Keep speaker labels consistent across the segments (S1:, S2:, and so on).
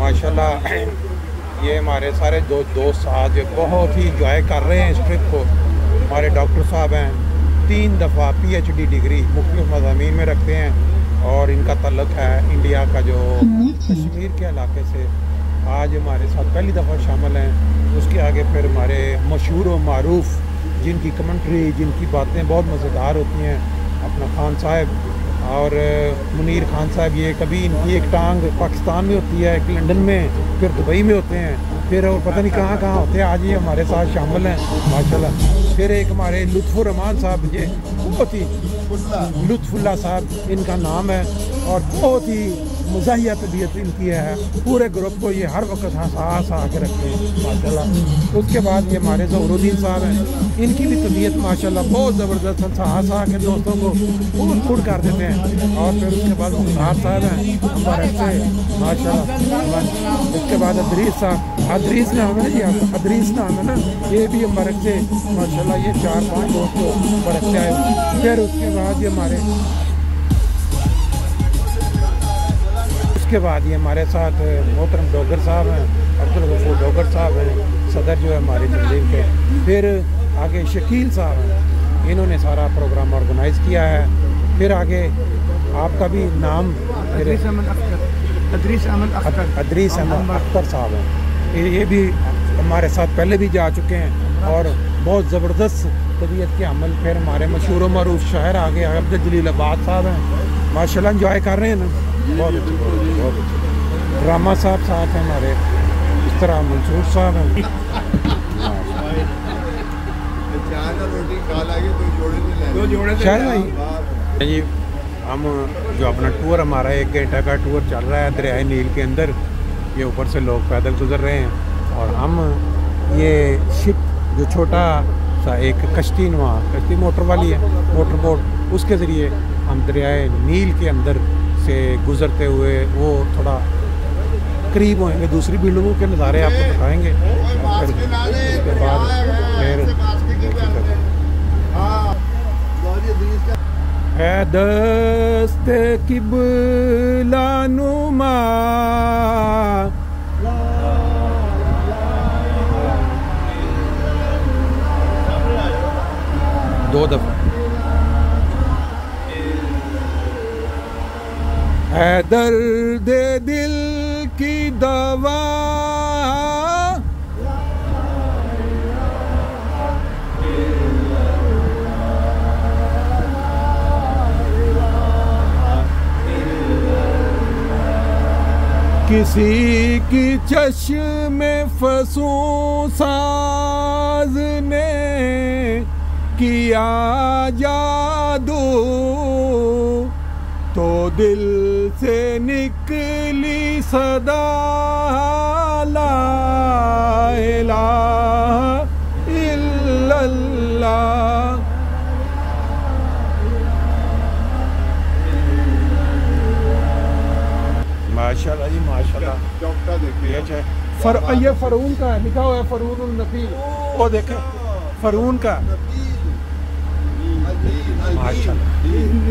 S1: माशाल्लाह ये हमारे सारे दोस्त आज बहुत ही इंजॉय कर रहे हैं इस ट्रिप को। हमारे डॉक्टर साहब हैं, 3 दफ़ा PhD डिग्री मुख्तलिफ मज़ामीन में रखते हैं और इनका तल्लुक़ है इंडिया का जो कश्मीर के इलाके से। आज हमारे साथ पहली दफ़ा शामिल हैं। उसके आगे फिर हमारे मशहूर व मारूफ़ जिनकी कमेंट्री, जिनकी बातें बहुत मज़ेदार होती हैं, अपना खान साहब और मुनीर खान साहब। ये कभी इनकी एक टांग पाकिस्तान में होती है, एक लंदन में, फिर दुबई में होते हैं, फिर और पता नहीं कहाँ कहाँ होते हैं। आज ये हमारे साथ शामिल हैं माशाल्लाह। फिर एक हमारे लुत्फ़ुर रहमान साहब, ये बहुत ही लुत्फ़ुल्लाह साहब इनका नाम है और बहुत ही मज़ाहिया तबीयत इनकी है। पूरे ग्रुप को ये हर वक्त हंसा के रखते हैं माशाल्लाह। उसके बाद ये हमारे ज़हूरुद्दीन साहब हैं, इनकी भी तबीयत माशाल्लाह बहुत ज़बरदस्त हंसा के दोस्तों को फुल कर देते हैं। और फिर उसके बाद मुख्तार साहब हैं मुबारक से माशाल्लाह। उसके बाद अदरीस साहब, अदरीस नाम है ना जी, अदरीस नाम है ना, ये भी मुबारक से माशाल्लाह। ये 4-5 दोस्त मुबारक से आए। फिर उसके बाद ये हमारे उसके बाद ये हमारे साथ मोहतरम डोगर साहब हैं, अब्दुल गफूर डोगर साहब हैं, सदर जो है हमारी तंजीम के। फिर आगे शकील साहब हैं, इन्होंने सारा प्रोग्राम ऑर्गेनाइज़ किया है। फिर आगे आपका भी नाम अदरीस अहमद अख्तर साहब हैं, ये भी हमारे साथ पहले भी जा चुके हैं और बहुत ज़बरदस्त तबीयत के अमल। फिर हमारे मशहूर व मरूफ शायर आगे अब्दुल जलील अब्बाद साहब हैं माशाल्लाह, इंजॉय कर रहे हैं ना, बहुत अच्छे बहुत अच्छे। रामा साहब साथ हैं हमारे, इस तरह मंसूर साहब हैं। शायद भाई जी, हम जो अपना टूर हमारा 1 घंटा का टूर चल रहा है दरियाए नील के अंदर, ये ऊपर से लोग पैदल गुजर रहे हैं और हम ये शिप जो छोटा सा एक कश्ती मोटर वाली है, मोटर बोट, उसके ज़रिए हम दरियाए नील के अंदर से गुज़रते हुए वो थोड़ा करीब होंगे, दूसरी बिल्डिंगों के नज़ारे आपको दिखाएंगे। और फिर उसके बाद फिर है दस्ते किबला नुमा 2 दफ़ा है दर्द दिल की दवा किसी की चश्मे फसूं साज ने किया जादू, तो दिल से निकली सदा ला इलाहा इल्लल्लाह। माशाल्लाह जी माशाल्लाह। चौकटा देखिए, ये फरून का है, लिखा हुआ है फरून नबी, वो देखें फरून का माशाल्लाह।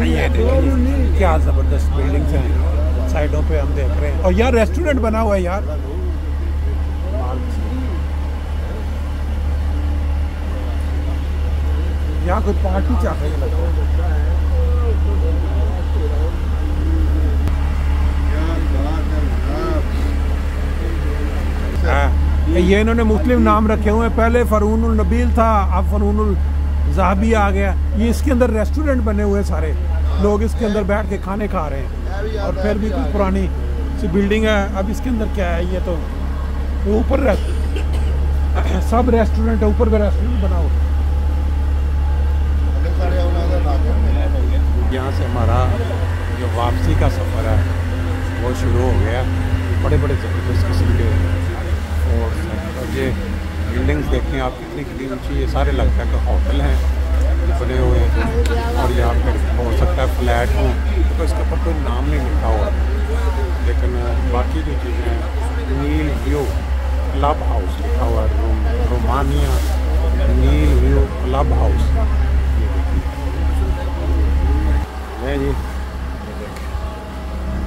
S1: ये देखिए क्या ज़बरदस्त बिल्डिंग्स हैं साइडों पे हम देख रहे हैं। और यार रेस्टोरेंट बना हुआ है यार, यहाँ कोई पार्टी चल रही है। ये इन्होंने मुस्लिम नाम रखे हुए हैं, पहले फरूनुल नबील था, अब फरूनुल ज़ाहबी आ गया। ये इसके अंदर रेस्टोरेंट बने हुए सारे लोग इसके अंदर बैठ के खाने खा रहे हैं। और फिर भी कुछ पुरानी सी बिल्डिंग है। अब इसके अंदर क्या है, ये तो ऊपर सब रेस्टोरेंट है, ऊपर का रेस्टोरेंट बना हुआ। यहाँ से हमारा जो वापसी का सफ़र है वो शुरू हो गया। बड़े बड़े ज़बरदस्त किस्म के और ये बिल्डिंग्स देखें आप कितनी ऊंची, ये सारे लगता है कि होटल हैं बने हुए हैं। और यहाँ पर हो सकता है फ्लैट हो, तो इसके ऊपर कोई नाम नहीं लिखा हुआ, लेकिन बाकी जो चीज़ें हैं, नील व्यू क्लब हाउस लिखा हुआ है, रोमानिया नील व्यू क्लब हाउस है जी।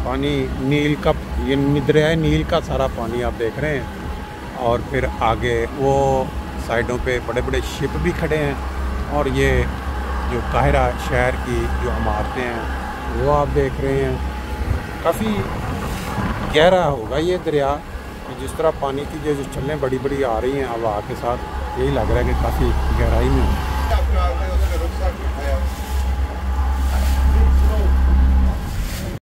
S1: पानी नील का, ये दरिया नील का सारा पानी आप देख रहे हैं। और फिर आगे वो साइडों पे बड़े बड़े शिप भी खड़े हैं। और ये जो काहिरा शहर की जो इमारतें हैं वो आप देख रहे हैं। काफ़ी गहरा होगा ये दरिया, जिस तरह पानी की जो छल्लें बड़ी बड़ी आ रही हैं हवा के साथ, यही लग रहा है कि काफ़ी गहराई में है।